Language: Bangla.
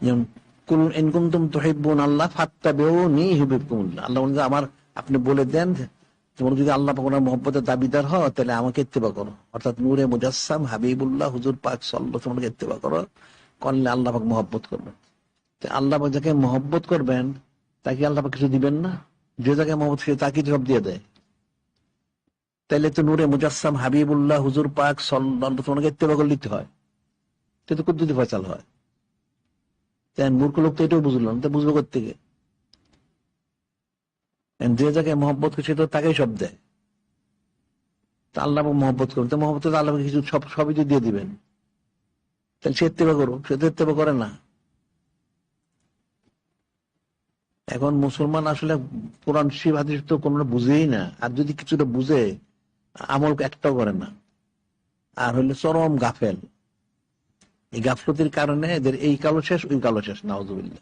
যেমন কুল ইন কুনতুম তুহিব্বুনাল্লাহ ফাত্তাবিউনি ইউহিব্বুকুমুল্লাহ, আল্লাহ বলেন যে আমার, আপনি বলে দেন তোমরা যদি আল্লাহ পাক ওনার মহব্বতের দাবিদার হও তাহলে আমাকে ইত্তেবা করো, অর্থাৎ নূরে মুজাসসাম হাবিবুল্লাহ হুজুর পাক সাল্লাল্লাহু আলাইহি ওয়াসাল্লামকে ইত্তেবা করো, করলে আল্লাহ পাক মহব্বত করবেন। তো আল্লাহ পাক যাকে মহব্বত করবেন তাকে আল্লাহ পাক কিছু দিবেন না? যে যাকে মহব্বত সে তাকে সব দিয়ে দেয়। তাইলে তো নূরে মুজাসসাম হাবিবুল্লাহ হুজুর পাক সাল্লাল্লাহু আলাইহি ওয়াসাল্লামকে ইত্তেবা করলে লিখতে হয়, কিন্তু কুদ্দুতি ফয়সাল হয়। তাই মূর্খ লোক তো এটাও বুঝলো না, তো বুঝবো কোত্থেকে? যে যাকে মহব্বত করছে তো তাকেই সব দেয়। তা আল্লাহ মহব্বত করবে, তো মহব্বত আল্লাহ কিছু সবই তো দিয়ে দিবেন। তাহলে সে ইত্তেবা করো, সে তো ইত্তেবা করে না। এখন মুসলমান আসলে কোরআন শিব হাদিস তো কোনো বুঝেই না, আর যদি কিছুটা বুঝে আমল একটাও করে না, আর হইলে চরম গাফেল। এই গাফলতির কারণে এদের এই কালো শেষ ওই কালো শেষ, নাউজুবিল্লাহ।